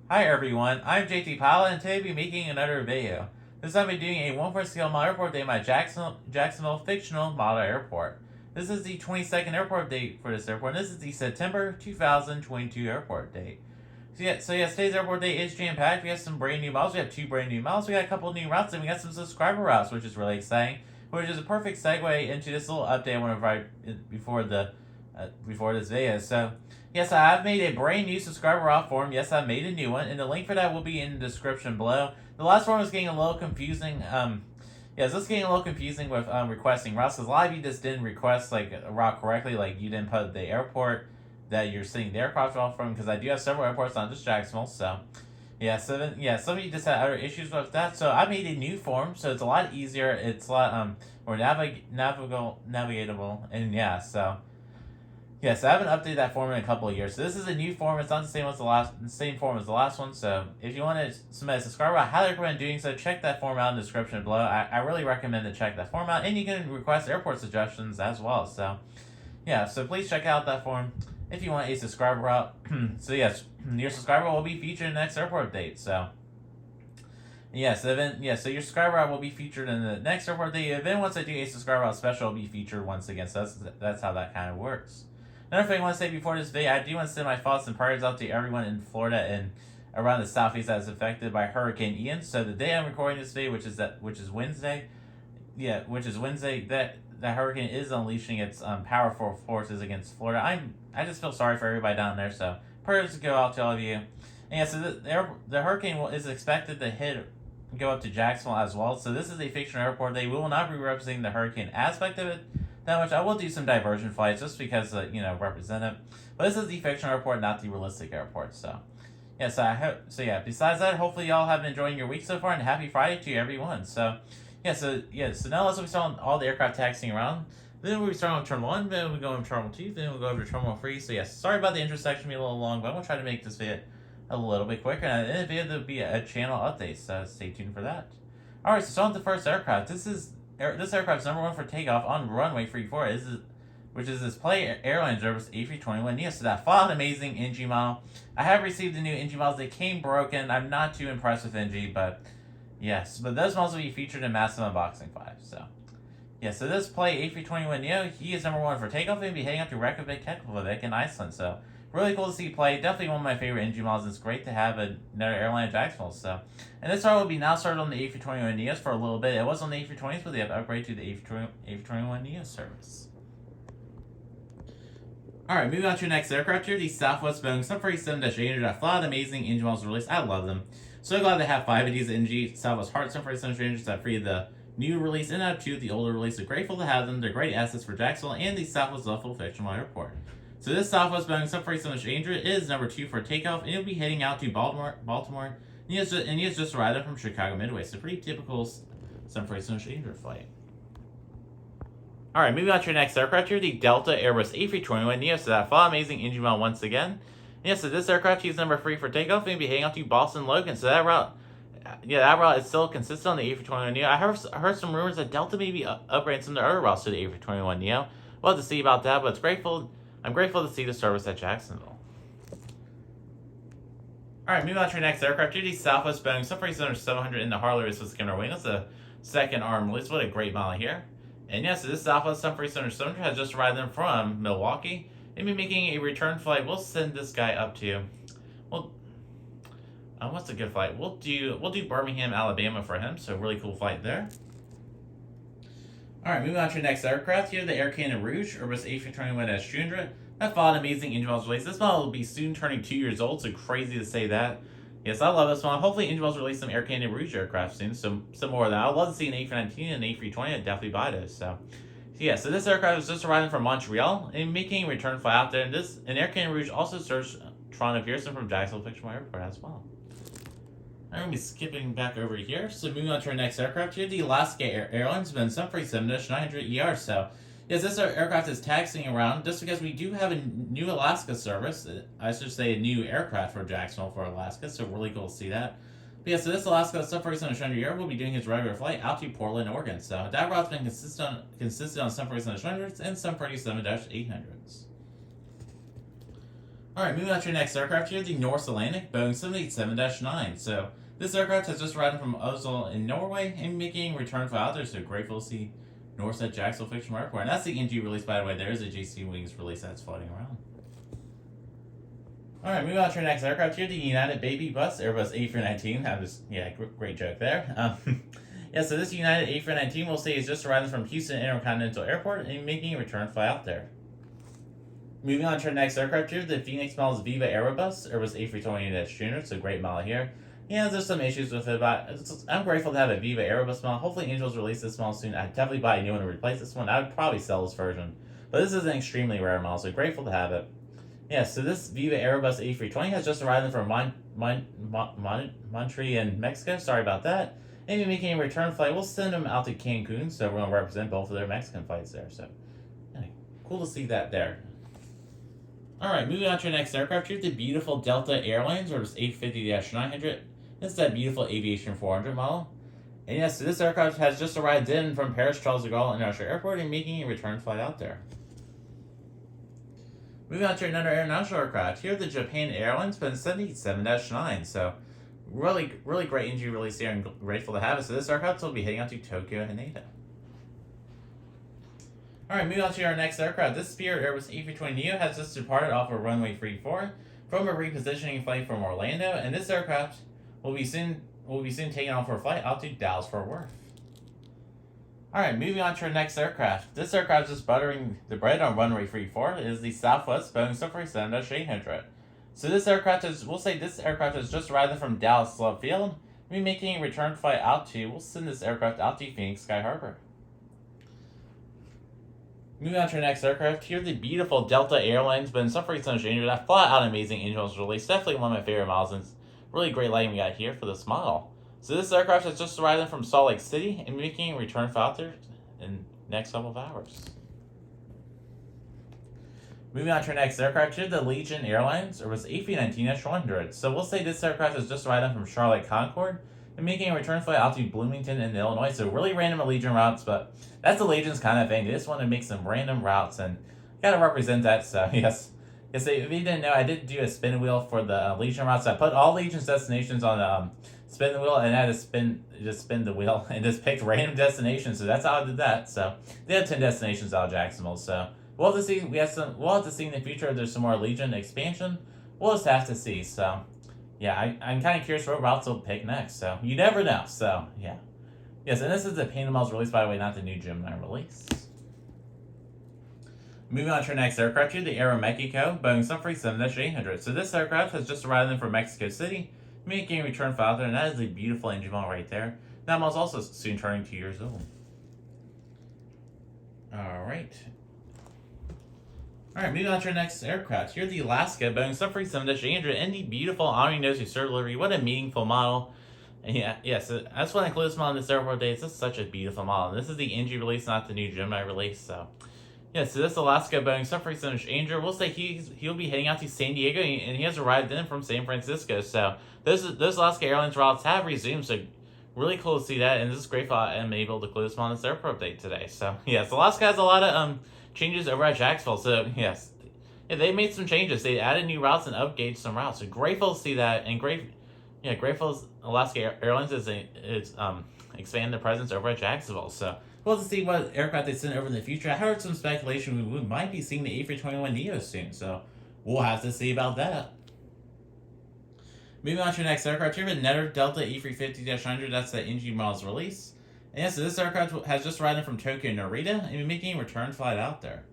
Hi everyone, I'm JT Pilot and today I'll be making another video. This time I'll be doing a 1/4 scale model airport day at my Jacksonville Fictional Model Airport. This is the 22nd airport date for this airport, and this is the September 2022 airport date. So today's airport day is jam-packed. We have some brand new models, we have 2 brand new models, we got a couple new routes, and we got some subscriber routes, which is really exciting, which is a perfect segue into this little update I want to provide before this video. So, yes, I have made a brand new subscriber route form. Yes, I made a new one, and the link for that will be in the description below. The last form was getting a little confusing. This is getting a little confusing with requesting routes, because a lot of you just didn't request like a route correctly. Like you didn't put the airport that you're seeing the aircraft route from, because I do have several airports, not just Jacksonville. So, some of you just had other issues with that. So I made a new form, so it's a lot easier. It's a lot more navigatable, and Yes, I haven't updated that form in a couple of years. So this is a new form. It's not the same form as the last one. So if you want to submit a subscriber, I highly recommend doing so. Check that form out in the description below. I really recommend to check that form out, and you can request airport suggestions as well. So so please check out that form if you want a subscriber route. So yes, your subscriber will be featured in the next airport date. So so your subscriber route will be featured in the next airport date. And then once I do a subscriber route special, it'll be featured once again. So that's how that kind of works. Another thing I want to say before this video, I do want to send my thoughts and prayers out to everyone in Florida and around the southeast that is affected by Hurricane Ian. So the day I'm recording this video, which is Wednesday, that hurricane is unleashing its powerful forces against Florida. I just feel sorry for everybody down there. So prayers go out to all of you. And so the hurricane is expected to go up to Jacksonville as well. So this is a fictional airport day. We will not be representing the hurricane aspect of it that much. I will do some diversion flights just because represent it. But this is the fictional airport, not the realistic airport. So besides that, hopefully y'all have been enjoying your week so far, and happy Friday to everyone. So now let's start on all the aircraft taxiing around. Then we'll start on Terminal 1, then we'll go on Terminal 2, then we'll go over to Terminal 3. So sorry about the intersection being a little long, but I'm going to try to make this video a little bit quicker. And in the video, there'll be a channel update, so stay tuned for that. Alright, so on to the first aircraft. This aircraft's number 1 for takeoff on runway 34, which is this Play Airline Service A321neo. So that fought an amazing NG model. I have received the new NG models. They came broken. I'm not too impressed with NG, but those models will be featured in Massive Unboxing 5. So this Play A321neo, he is number 1 for takeoff, and will be heading up to Reykjavik, Keflavik in Iceland. So really cool to see Play. Definitely one of my favorite NG models. It's great to have another airline at Jacksonville. So, and this route will be now started on the A321neos for a little bit. It was on the A320s, but they have upgraded to the A321neo service. Alright, moving on to the next aircraft here, the Southwest Boeing 747-800. A lot of amazing NG models released. I love them. So glad to have 5 of these NG Southwest Heart 747-800s that free the new release and out 2 of the older release. So grateful to have them. They're great assets for Jacksonville and the Southwest Fictional Airport. So this Southwest Boeing 747-800 is number 2 for takeoff, and it'll be heading out to Baltimore. And he has just arrived from Chicago Midway. So pretty typical 747-800 flight. Alright, moving on to your next aircraft here, the Delta Airbus A321neo. So that fought amazing engine model once again. So this aircraft is number 3 for takeoff, and it'll be heading out to Boston Logan. So that route is still consistent on the A321neo. I heard some rumors that Delta may be upgrading some of their other routes to the A321neo. We'll have to see about that, but I'm grateful to see the service at Jacksonville. Alright, moving on to your next aircraft here, the Southwest Boeing 747-700 in the Harley with Skinner wing. That's a second arm release. What a great model here. And so this Southwest 747-700 has just arrived in from Milwaukee. They'll be making a return flight. We'll send this guy up to, what's a good flight? We'll do Birmingham, Alabama for him. So really cool flight there. Alright, moving on to your next aircraft here, the Air Canada Rouge Airbus A321-200. That followed an amazing engine models release. This model will be soon turning 2 years old, so crazy to say that. Yes, I love this one. Hopefully engine models release some Air Canada Rouge aircraft soon, some more of that. I'd love to see an A319 and an A320. I'd definitely buy those. So this aircraft is just arriving from Montreal and making a return flight out there. And Air Canada Rouge also serves Toronto Pearson from Jacksonville Fictional Airport as well. I'm going to be skipping back over here. So moving on to our next aircraft here, the Alaska Airlines Boeing 737-900ER. So this aircraft is taxiing around just because we do have a new Alaska service. I should say a new aircraft for Jacksonville for Alaska. So really cool to see that. But so this Alaska 747-900ER will be doing his regular flight out to Portland, Oregon. So that route's been consistent on 747-900s and 747-800s. Alright, moving on to your next aircraft here, the North Atlantic Boeing 787-9. So, this aircraft has just arrived from Oslo in Norway and making a return flight out there, so grateful to see North at Jacksonville Fictional Airport. And that's the NG release, by the way. There is a JC Wings release that's floating around. Alright, moving on to your next aircraft here, the United Baby Bus Airbus A319. Great joke there. So this United A319 will say is just arriving from Houston Intercontinental Airport and making a return flight out there. Moving on to our next aircraft here, the Phoenix Models Viva Aerobus Airbus A320-Junior. It's a great model here. Yeah, there's some issues with it, but I'm grateful to have a Viva Aerobus model. Hopefully Angels release this model soon. I'd definitely buy a new one to replace this one. I would probably sell this version. But this is an extremely rare model, so grateful to have it. Yeah, so this Viva Aerobus A320 has just arrived from Monterrey in Mexico. Sorry about that. And making a return flight. We'll send them out to Cancun, so we're going to represent both of their Mexican flights there. So, yeah, cool to see that there. Alright, moving on to your next aircraft here, the beautiful Delta Airlines, or this 850-900. This is that beautiful Aviation 400 model. And yes, so this aircraft has just arrived in from Paris Charles de Gaulle International Airport and making a return flight out there. Moving on to another international aircraft. Here, the Japan Airlines Boeing 787-9. So, really great NG release here and grateful to have it. So, this aircraft will be heading out to Tokyo and Haneda. Alright, moving on to our next aircraft. This Spirit Airbus A320neo has just departed off of runway 34 from a repositioning flight from Orlando, and this aircraft will be soon taken off for a flight out to Dallas-Fort Worth. Alright, moving on to our next aircraft. This aircraft is buttering the bread on runway 34. It is the Southwest Boeing 747-800. So this aircraft is just arrived from Dallas Love Field. We'll be making a return flight we'll send this aircraft out to Phoenix Sky Harbor. Moving on to our next aircraft here, the beautiful Delta Airlines Boeing 747-800. That flat out amazing engine was released. Definitely one of my favorite models, and it's really great lighting we got here for this model. So this aircraft has just arrived from Salt Lake City and making a return flight out there in the next couple of hours. Moving on to our next aircraft here, the Legion Airlines, or was A319-100. So we'll say this aircraft has just arrived from Charlotte Concord and making a return flight out to Bloomington in Illinois. So really random Allegiant routes, but that's the Legion's kind of thing. They just want to make some random routes and gotta represent that. So yes, if you didn't know, I did do a spin wheel for the Legion routes. I put all Legion's destinations on spin the wheel, and I had to spin the wheel and just picked random destinations. So that's how I did that. So they had 10 destinations out of Jacksonville. So we'll have to see. We'll have to see in the future if there's some more Legion expansion. We'll just have to see. So yeah, I'm kind of curious what routes they'll pick next. So you never know. So yeah. Yes, and this is the Painted Models release, by the way, not the new Gemini release. Moving on to our next aircraft here, the Aeromexico Boeing 737-800. So this aircraft has just arrived in from Mexico City, making a return flight out there, and that is a beautiful engine model right there. That model's also soon turning 2 years old. Alright, moving on to our next aircraft. Here, the Alaska Boeing 737-800 and the beautiful Omni-Nose Reserve Delivery. What a meaningful model. And so I just want to include this model in this airport day. It's just such a beautiful model. And this is the NG release, not the new Gemini release. So, yeah, so this Alaska Boeing 737-800, we'll say he'll be heading out to San Diego, and he has arrived in from San Francisco. So, those Alaska Airlines routes have resumed. So, really cool to see that. And this is great I am able to include this model in this airport update today. So, yes, Alaska has a lot of changes over at Jacksonville. So, yes, they made some changes. They added new routes and upgauged some routes. So, grateful to see that, and grateful Alaska Airlines is expand their presence over at Jacksonville. So we'll have to see what aircraft they send over in the future. I heard some speculation we might be seeing the A321neo soon, so we'll have to see about that. Moving on to your next aircraft here, another Delta A350-100. That's the NG model's release. And yeah, so this aircraft has just arrived from Tokyo Narita and making a return flight out there.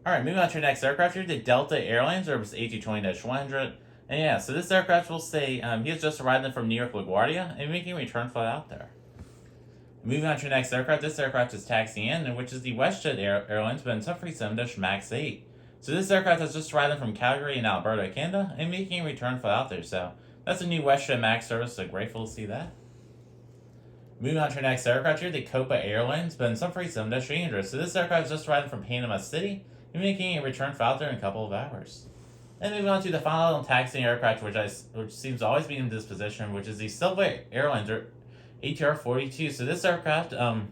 Alright, moving on to your next aircraft here, the Delta Airlines Airbus A320-100. And yeah, so this aircraft will say he has just arrived in from New York LaGuardia and making a return flight out there. Moving on to your next aircraft, this aircraft is taxiing in, which is the WestJet Airlines Boeing 737-MAX 8. So this aircraft has just arrived in from Calgary in Alberta, Canada, and making a return flight out there. So that's a new WestJet MAX service, so grateful to see that. Moving on to your next aircraft here, the Copa Airlines Boeing 737-300. So this aircraft has just arrived from Panama City and making a return flight out there in a couple of hours. And moving on to the final taxiing aircraft, which seems to always be in this position, which is the Silva Airlines or ATR-42. So this aircraft, so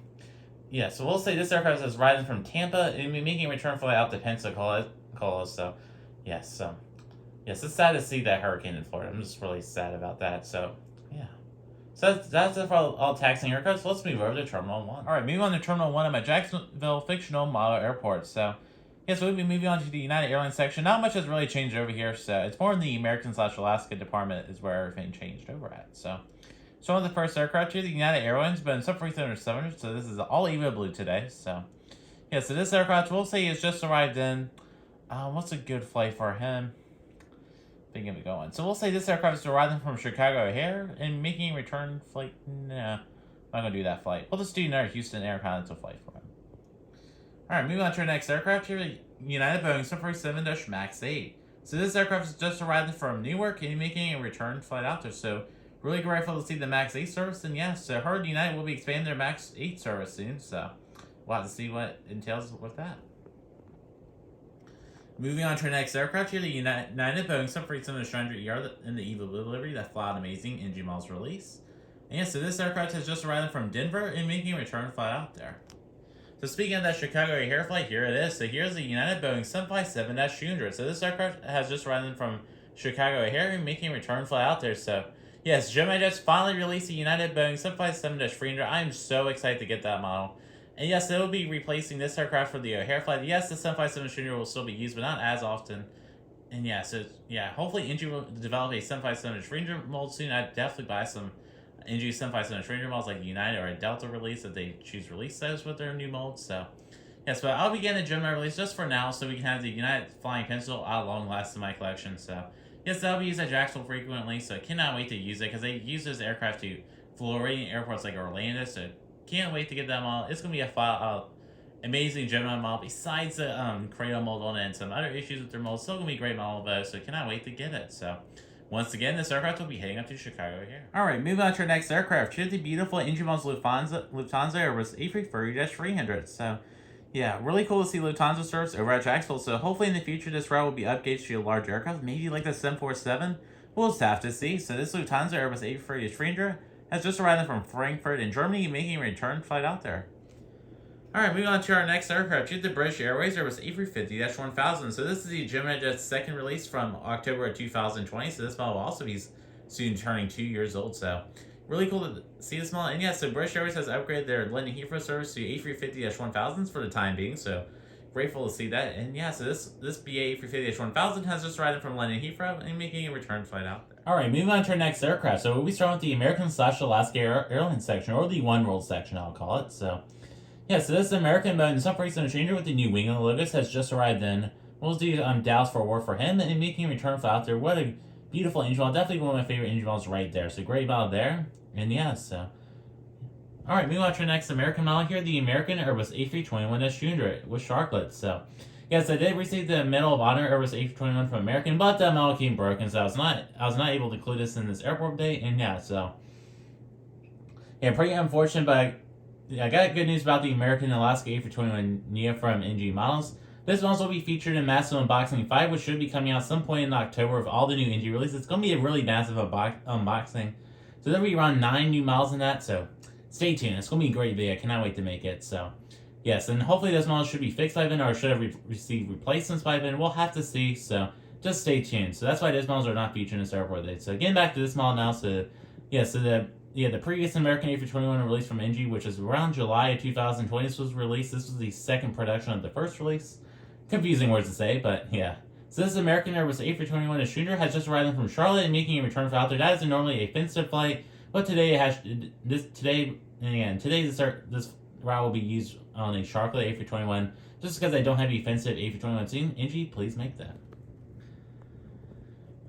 we'll say this aircraft is riding from Tampa and making a return flight out to Cola. So, yes, yes, it's sad to see that hurricane in Florida. I'm just really sad about that. So, yeah. So that's it for all taxing aircraft. So let's move over to Terminal 1. All right, moving on to Terminal 1 at Jacksonville Fictional Airport. So, yes, we'll be moving on to the United Airlines section. Not much has really changed over here. So, it's more in the American/Alaska department is where everything changed over at. So, one of the first aircraft here, the United Airlines, but in some 700. So, this is all EVA Blue today. So, yeah, so this aircraft, we'll say, has just arrived in. What's a good flight for him? Thinking of it going. So we'll say this aircraft is arriving from Chicago O'Hare and making a return flight. Nah, I'm not going to do that flight. We'll just do another Houston Air Continental flight for him. Alright, moving on to our next aircraft here, United Boeing 747 MAX 8. So this aircraft is just arriving from Newark and making a return flight out there. So really grateful to see the MAX 8 service. And yes, so heard United will be expanding their MAX 8 service soon. So we'll have to see what entails with that. Moving on to our next aircraft here, the United Boeing 747-ER in the EVA Blue delivery that fly out amazing NG miles release. And yeah, so this aircraft has just arrived from Denver and making a return flight out there. So speaking of that Chicago O'Hare flight, here it is. So here's the United Boeing 757-200. So this aircraft has just arrived from Chicago O'Hare and making a return flight out there. So yes, Gemini just finally released the United Boeing 757-300. I am so excited to get that model. And yes, they will be replacing this aircraft for the O'Hare flight. Yes, the 757 will still be used, but not as often. And yeah, so yeah, hopefully NG will develop a 757 mold soon. I'd definitely buy some NG 757 molds like United or a Delta release if they choose to release those with their new molds. So yes, but I'll be getting a Gemini release just for now so we can have the United Flying Pencil at long last in my collection. So yes, that'll be used at Jacksonville frequently, so I cannot wait to use it because they use this aircraft to fluorine airports like Orlando. So can't wait to get that model. It's going to be a amazing Gemini model. Besides the cradle mold on it and some other issues with their mold, still going to be a great model though, so cannot wait to get it. So once again, this aircraft will be heading up to Chicago here. Alright, moving on to our next aircraft. Here's the beautiful NG Models Lufthansa Airbus A330-300. So yeah, really cool to see Lufthansa service over at Jacksonville. So hopefully in the future this route will be upgraded to a large aircraft, maybe like the 747. We'll just have to see. So this Lufthansa Airbus A330-300 has just arrived from Frankfurt in Germany, making a return flight out there. Alright, moving on to our next aircraft. Here's the British Airways Airbus A350-1000. So this is the Gemini Jet's second release from October of 2020. So this model will also be soon turning 2 years old. So really cool to see this model. And yeah, so British Airways has upgraded their London Heathrow service to A350-1000s for the time being. So grateful to see that. And yeah, so this BA A350-1000 has just arrived from London Heathrow and making a return flight out there. Alright, moving on to our next aircraft. So we'll be starting with the American/Alaska Airlines section, or the One World section, I'll call it. So yeah, so this American Boeing 747-300 with the new wing on the logos has just arrived in. We'll do Dallas Fort Worth for him and making a return flight out there. What a beautiful engine model. Definitely one of my favorite engine models right there. So great model there. And yeah, so alright, moving on to our next American model here, the American Airbus A321-200 with sharklets. So yes, I did receive the Medal of Honor Airbus A321 from American, but that model came broken, so I was not able to include this in this airport update. And yeah, so yeah, pretty unfortunate, but I got good news about the American Alaska A321neo from NG Models. This one will be featured in Massive Unboxing 5, which should be coming out some point in October with all the new NG releases. It's going to be a really massive unboxing. So there'll be around 9 new models in that, so stay tuned. It's going to be a great video. I cannot wait to make it. So yes, and hopefully those models should be fixed by then or should have received replacements by then. We'll have to see, so just stay tuned. So that's why those models are not featured in this airport update. So getting back to this model now, so yeah, so the previous American A321 released from NG, which is around July of 2020, this was released. This was the second production of the first release. Confusing words to say, but yeah. So this American Airbus A321-200 has just arrived from Charlotte and making a return flight out there. That is normally a offensive flight, but today this route will be used on a Charlotte A321 just because I don't have offensive A321s in NG. Please make that.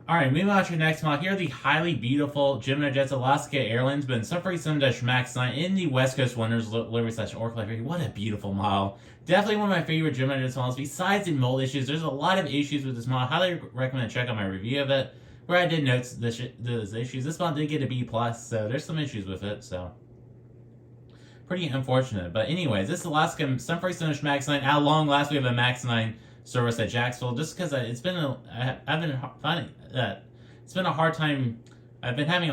Alright, moving on to your next model. Here are the highly beautiful Gemini Jets Alaska Airlines, but in 747-MAX 9 in the West Coast Wonders livery/Oracle. What a beautiful model. Definitely one of my favorite Gemini Jets models. Besides the mold issues, there's a lot of issues with this model. I highly recommend check out my review of it, where I did note those issues. This model did get a B+, so there's some issues with it, so pretty unfortunate. But anyways, this Alaska 747-MAX 9, at long last we have a MAX 9 service at Jacksonville, just because I've been having a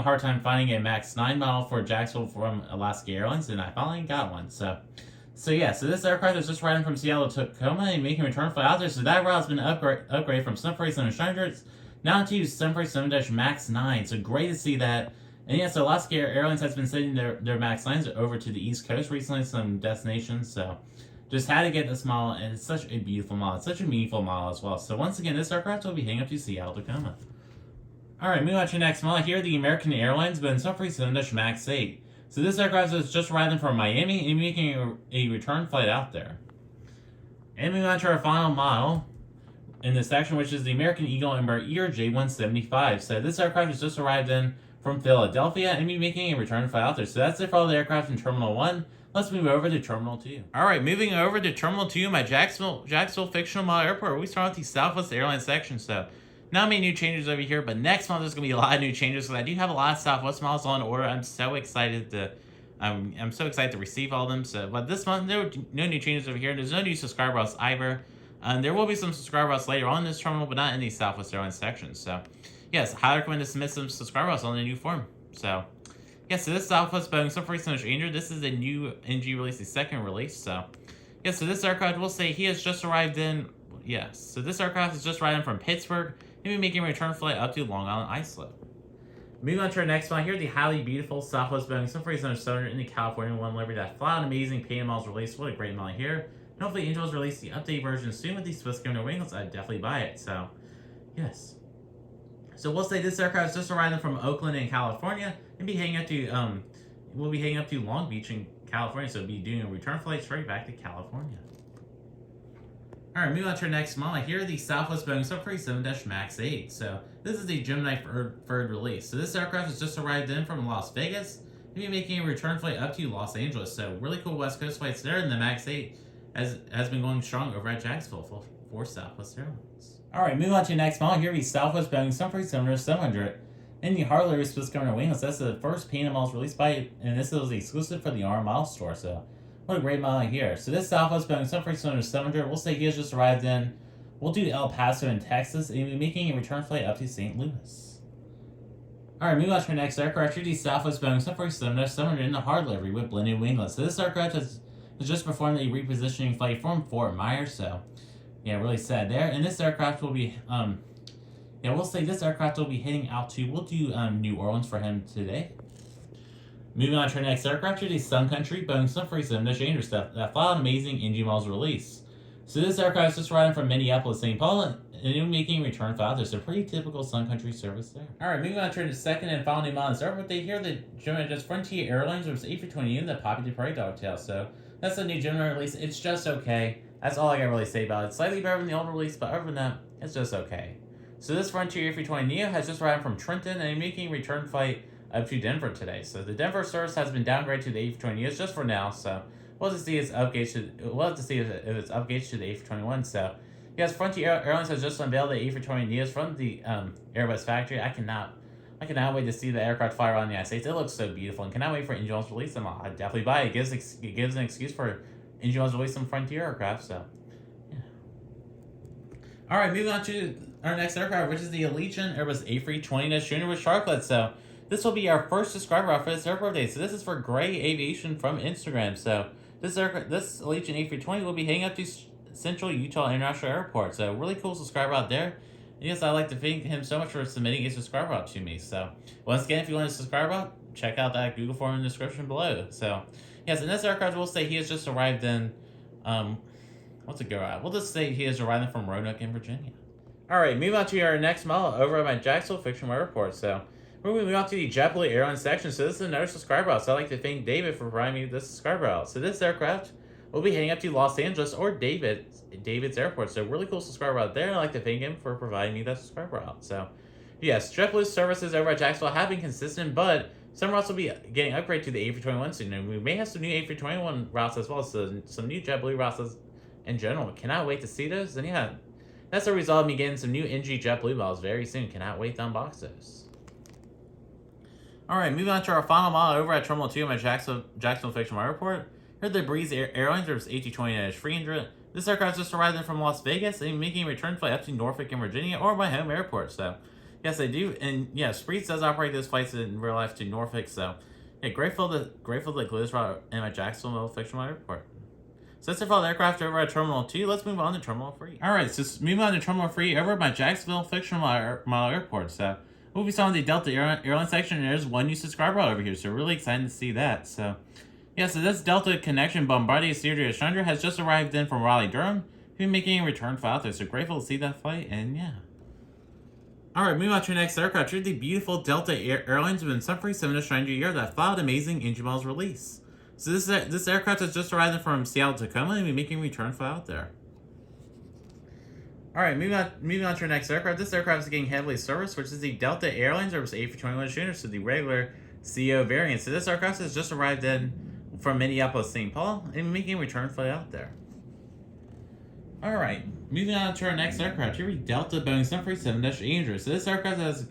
hard time finding a MAX 9 model for Jacksonville from Alaska Airlines, and I finally got one. So So yeah, so this aircraft is just riding from Seattle to Tacoma and making a return flight out there. So that route has been upgraded from 747-800s now to 747 Max 9. So great to see that. And yeah, so Alaska Airlines has been sending their Max 9s over to the East Coast recently, some destinations. So just had to get this model, and it's such a beautiful model. It's such a meaningful model as well. So once again, this aircraft will be heading up to Seattle, Tacoma. Alright, moving on to your next model. Here, the American Airlines Boeing 747 Max 8. So this aircraft is just riding from Miami and making a return flight out there. And moving on to our final model in this section, which is the American Eagle Embraer J175. So this aircraft has just arrived in from Philadelphia and be making a return flight out there. So that's it for all the aircraft in Terminal 1. Let's move over to Terminal 2. Alright, moving over to Terminal 2, my Jacksonville Fictional Airport. We start with the Southwest Airlines section. So not many new changes over here, but next month there's going to be a lot of new changes because I do have a lot of Southwest models on order. I'm so excited to receive all of them. So, but this month there were no new changes over here. There's no new subscriber routes either. There will be some subscriber routes later on in this terminal, but not in the Southwest Airlines section. So, yes, highly recommend to submit some subscriber routes on the new form. So, yeah, so this Southwest Boeing 747-800, this is a new NG release, the second release. So, yeah, so this aircraft, we'll say he has just arrived in. Yes, so this aircraft is just riding from Pittsburgh. Maybe making a return flight up to Long Island Islip. Moving on to our next one here, the highly beautiful Southwest Boeing 747-700 in the California One livery that flat amazing painted models released. What a great model here. And hopefully Angels release the updated version soon with the Swiss Governor wings. I'd definitely buy it. So, yes. So we'll say this aircraft is just arriving from Oakland in California and be heading up to we'll be heading up to Long Beach in California. So we'll be doing a return flight straight back to California. Alright, moving on to our next model. Here are the Southwest Boeing 747 Max 8. So, this is the Gemini third release. So, this aircraft has just arrived in from Las Vegas and be making a return flight up to Los Angeles. So, really cool West Coast flights there, and the Max 8 has been going strong over at Jacksonville for Southwest Airlines. Alright, moving on to the next model. Here are the Southwest Boeing 747-700 in the Harley Swiss Governor winglets. That's the first painted models released by, and this is exclusive for the R Model Store. So, what a great model here. So this Southwest Boeing 747-700, we'll say he has just arrived in. We'll do El Paso in Texas, and we'll be making a return flight up to St. Louis. Alright, moving on to our next aircraft. Here, the Southwest Boeing 747-700 in the hard livery with blended winglets. So this aircraft has just performed a repositioning flight from Fort Myers. So, yeah, really sad there. And this aircraft will be, we'll say this aircraft will be heading out to, we'll do New Orleans for him today. Moving on to our next aircraft, here the Sun Country Boeing 747-800 stuff that fly an amazing NG models release. So this aircraft is just riding from Minneapolis, St. Paul, and it'll be making a return flight out there. So pretty typical Sun Country service there. Alright, moving on to the second and final new model in this airport. They hear the Gemini just Frontier Airlines was A320 in the Poppy Prairie Dogtail. So that's the new Gemini release. It's just okay. That's all I can really say about it. It's slightly better than the old release, but other than that, it's just okay. So this Frontier A320neo has just arrived from Trenton and making a return flight up to Denver today. So the Denver service has been downgraded to the A320neos just for now. So we'll have to see if it's upgauged to the A321. So yes, Frontier Airlines has just unveiled the A320neos from the Airbus factory. I cannot wait to see the aircraft fly around the United States. It looks so beautiful, and cannot wait for Angels to release them. I'd definitely buy it. It gives an excuse for Angels to release some Frontier aircraft. So yeah. All right, moving on to our next aircraft, which is the Allegiant Airbus A320 Junior with Sharklets. So this will be our first subscriber route for this airport day. So this is for Gray Aviation from Instagram. So this Allegiant A320 will be heading up to Central Utah International Airport. So really cool subscriber out there. And yes, I'd like to thank him so much for submitting a subscriber route to me. So once again, if you want to subscribe route, check out that Google form in the description below. So yes, in this aircraft, we'll say he has just arrived in, what's it go out? We'll just say he has arrived from Roanoke in Virginia. All right, moving on to our next model over at my Jacksonville Fictional Airport. So we're moving on to the JetBlue Airlines section. So this is another subscriber route. So I'd like to thank David for providing me this subscriber route. So this aircraft will be heading up to Los Angeles or David's airport. So really cool subscriber route there. I'd like to thank him for providing me that subscriber route. So yes, JetBlue services over at Jacksonville have been consistent, but some routes will be getting upgraded to the A321 soon. And we may have some new A321 routes as well. So some new JetBlue routes in general. Cannot wait to see those. And yeah, that's the result of me getting some new NG JetBlue models very soon. Cannot wait to unbox those. Alright, moving on to our final model over at Terminal 2 at my Jacksonville Fictional Airport. Here the Breeze Airlines A320-300. This aircraft just arrived in from Las Vegas and making a return flight up to Norfolk in Virginia or my home airport. So, yes, they do. And yes, Breeze does operate those flights in real life to Norfolk. So, yeah, grateful to glue this route in my Jacksonville Fictional Airport. So that's it for all the aircraft over at Terminal 2. Let's move on to Terminal 3. Alright, so moving on to Terminal 3 over by Jacksonville Fictional Airport. So we'll be starting the Delta Airline section, and there's one new subscriber over here. So really excited to see that. So yeah, so this Delta Connection Bombardier Sirius Chandra has just arrived in from Raleigh, Durham. He'll be making a return flight out there. So grateful to see that flight, and yeah. Alright, moving on to your next aircraft. Here's the beautiful Delta Airlines with 737 year that filed amazing engine miles release. So this aircraft has just arrived from Seattle, Tacoma, and we're making a return flight out there. Alright, moving on to our next aircraft. This aircraft is getting heavily serviced, which is the Delta Airlines Airbus A321 Junior, so the regular CEO variant. So this aircraft has just arrived in from Minneapolis, St. Paul, and we're making a return flight out there. Alright, moving on to our next aircraft. Here we Delta Boeing 737-800. So this aircraft is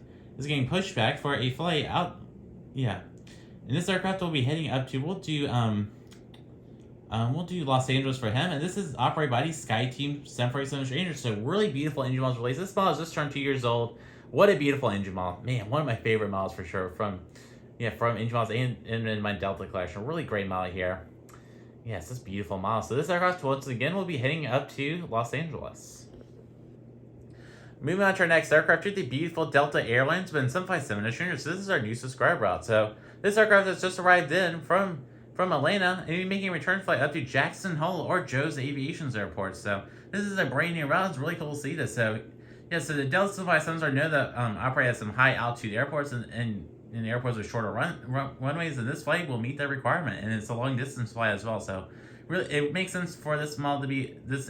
getting pushed back for a flight out. Yeah. And this aircraft will be heading up to, we'll do Los Angeles for him. And this is operated by the SkyTeam 747-800. So really beautiful engine models released. This model has just turned 2 years old. What a beautiful engine model. Man, one of my favorite models for sure from engine models and in my Delta collection. Really great model here. Yes, this beautiful model. So this aircraft, once again, will be heading up to Los Angeles. Moving on to our next aircraft, here's the beautiful Delta Airlines with 757-800. So this is our new subscriber route. So this aircraft has just arrived in from Atlanta, and we're making a return flight up to Jackson Hole or Joe's Aviation's Airport. So this is a brand new route. It's really cool to see this. So yeah, so the Delta 757s are known to operate at some high altitude airports and airports with shorter runways, and this flight will meet that requirement, and it's a long distance flight as well. So really, it makes sense for this model to be this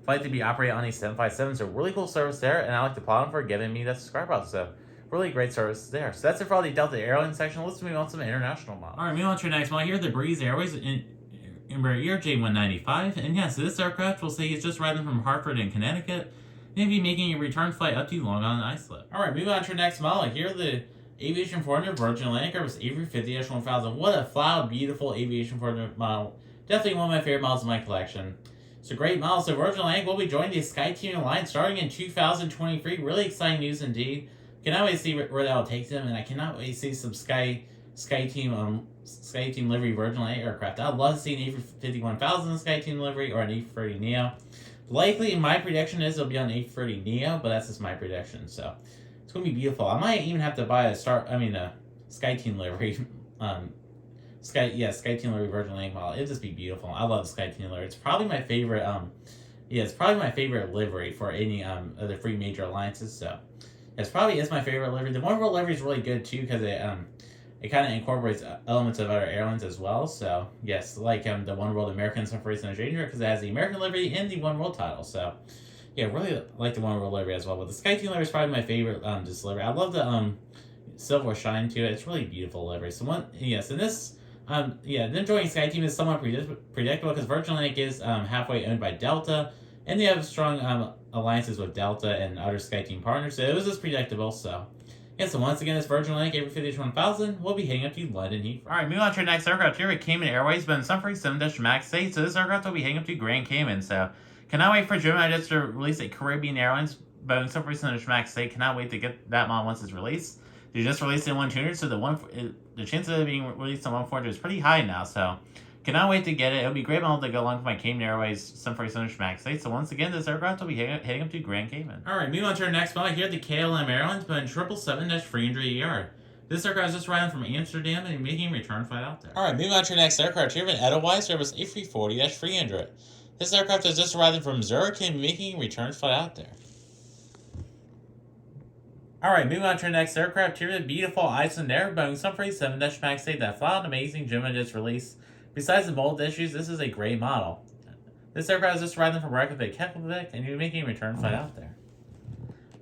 flight to be operated on a 757. So really cool service there, and I like to applaud them for giving me that subscriber route. So really great service there. So that's it for all the Delta Airlines section. Let's move on to some international models. All right, moving on to your next model here, the Breeze Airways in Embraer J195, and yeah, so this aircraft will say it's just arriving from Hartford in Connecticut, and be making a return flight up to Long Island Islip. All right, moving on to your next model here, the Aviation 400 Virgin Atlantic Airbus A350-1000. What a flat, beautiful Aviation 400 model. Definitely one of my favorite models in my collection. It's a great model. So Virgin Atlantic will be joining the SkyTeam Alliance starting in 2023. Really exciting news indeed. Cannot wait to see where that will take them, and I cannot wait to see some SkyTeam livery Virgin Atlantic aircraft. I'd love to see an A350-1000 SkyTeam livery or an A330neo. Likely, my prediction is it'll be on an A330neo, but that's just my prediction. So it's going to be beautiful. I might even have to buy a SkyTeam livery, SkyTeam livery Virgin Atlantic model. It'd just be beautiful. I love the SkyTeam livery. It's probably my favorite. It's probably my favorite livery for any of the three major alliances. So it's probably my favorite livery. The One World livery is really good too because it kind of incorporates elements of other airlines as well. So yes, like the One World American 747 because it has the American livery and the One World title. So yeah, really like the One World livery as well. But the SkyTeam livery is probably my favorite livery. I love the silver shine to it. It's really beautiful livery. So and this them joining SkyTeam is somewhat predictable because Virgin Atlantic is halfway owned by Delta, and they have strong alliances with Delta and other SkyTeam partners. So it was just predictable. So yeah, so once again, this Virgin Atlantic A350-1000 will be heading up to London Heathrow. Alright, moving on to our next aircraft here at Cayman Airways, but in 737 MAX 8. So this aircraft will be heading up to Grand Cayman. So cannot wait for Gemini just to release a Caribbean Airlines Boeing 737 MAX 8. Cannot wait to get that model once it's released. They just released it in 1-200, so the chance of it being released on 1-400 is pretty high now. So cannot wait to get it. It'll be a great model to go along with my Cayman Airways 747 MAX 8. So once again, this aircraft will be heading up to Grand Cayman. Alright, moving on to our next model here, the KLM Airlines Boeing 777-300ER. This aircraft is just arriving from Amsterdam and making a return flight out there. Alright, moving on to our next aircraft here, an Edelweiss Airbus A340-300. This aircraft is just arriving from Zurich and making a return flight out there. Alright, moving on to our next aircraft here, the beautiful Icelandair Boeing 747 MAX 8 that filed amazing Gemini just released. Besides the mold issues, this is a great model. This aircraft is just arriving from Reykjavik, and you're making a return flight out there.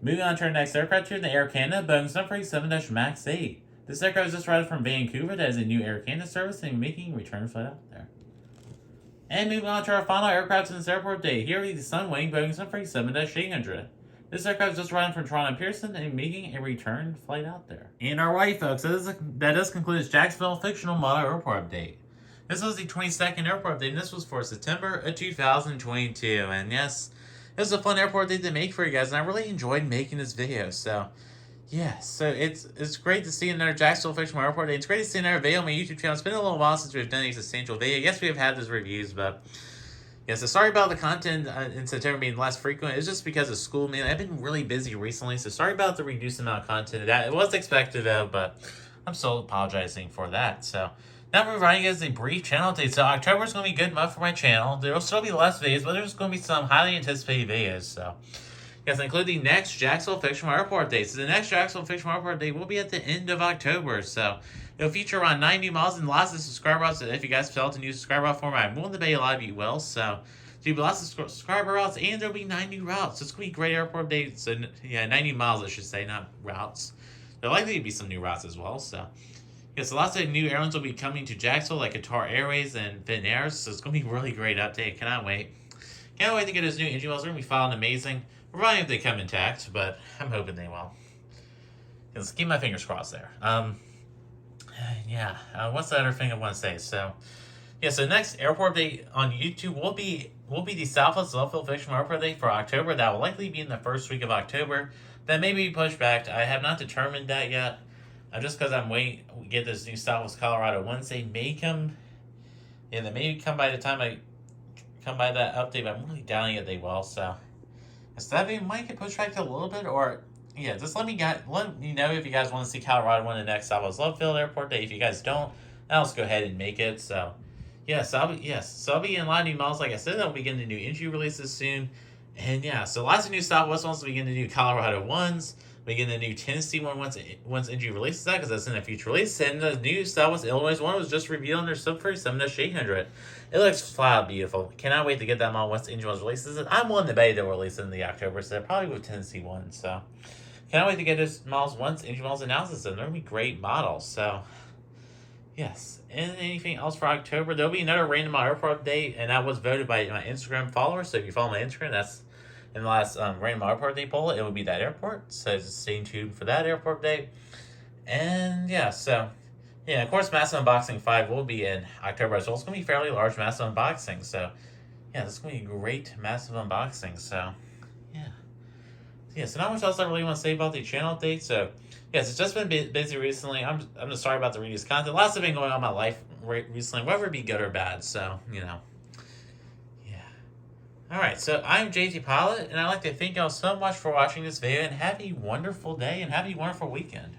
Moving on to our next aircraft here, the Air Canada Boeing 747 MAX 8. This aircraft is just arriving from Vancouver that is a new Air Canada service and making a return flight out there. And moving on to our final aircraft in this airport day, here is the Sunwing Boeing 747-800. This aircraft is just arriving from Toronto Pearson and making a return flight out there. And alright folks, that does conclude this Jacksonville Fictional Model Airport update. This was the 22nd airport update, and this was for September of 2022. And yes, it was a fun airport update to make for you guys, and I really enjoyed making this video. So, yeah, so it's great to see another Jacksonville Fictional Airport update. It's great to see another video on my YouTube channel. It's been a little while since we've done a substantial video. Yes, we have had those reviews, but Yeah, so sorry about the content in September being less frequent. It's just because of school, man. I've been really busy recently, so sorry about the reduced amount of content. That it was expected of, but I'm still apologizing for that. So now we're providing you guys a brief channel update. So October is going to be a good month for my channel. There will still be less videos, but there's going to be some highly anticipated videos. So yes, include the next Jacksonville Fictional Airport date. So the next Jacksonville Fictional Airport date will be at the end of October. So it'll feature around 9 new miles and lots of subscriber routes. So if you guys felt a new subscriber route format, I'm willing to bet a lot of you will. So there'll be lots of subscriber routes, and there'll be 9 new routes. So it's going to be a great airport date. So yeah, 90 miles, I should say, not routes. There'll likely be some new routes as well. So yeah, so lots of new airlines will be coming to Jacksonville, like Qatar Airways and Finnair. So it's going to be a really great update. Cannot wait. Can't wait to get those new engine wells. They're going to be filing amazing. Providing if they come intact, but I'm hoping they will. Let's keep my fingers crossed there. What's the other thing I want to say? So, yeah, so next airport date on YouTube will be the Southwest Norfolk Fictional Airport date for October. That will likely be in the first week of October. That may be pushed back. I have not determined that yet. Just because I'm waiting to get this new Southwest Colorado ones. They may come, they may come by the time I come by that update, but I'm really doubting it they will, so. So that might get pushed back to a little bit, or yeah, just let me know if you guys want to see Colorado win the next Southwest Lovefield Airport day. If you guys don't, I'll just go ahead and make it. So yes, I'll be in a lot of new models. Like I said, I'll be getting the new entry releases soon, and yeah, so lots of new Southwest ones. We get the new Colorado ones. We get the new Tennessee one once entry releases that, because that's in a future release. And the new Southwest Illinois one was just revealed in their Super 7-800. It looks flat out beautiful. Cannot wait to get that model once the engine was releases. And I'm willing to bet they'll release it in the October, so they're probably with Tennessee one. So cannot wait to get those models once engine models announces them. They're gonna be great models. So yes. And anything else for October? There'll be another random airport date, and that was voted by my Instagram followers. So if you follow my Instagram, that's in the last random airport day poll, it would be that airport. So just stay tuned for that airport date. And yeah, so yeah, of course, Massive Unboxing 5 will be in October as well. It's going to be fairly large Massive Unboxing. So yeah, this is going to be a great Massive Unboxing. So yeah, so not much else I really want to say about the channel update. So yes, it's just been busy recently. I'm just sorry about the reduced content. Lots have been going on in my life recently, whether it be good or bad. So, Alright, so I'm JT Pilot, and I'd like to thank y'all so much for watching this video, and have a wonderful day, and have a wonderful weekend.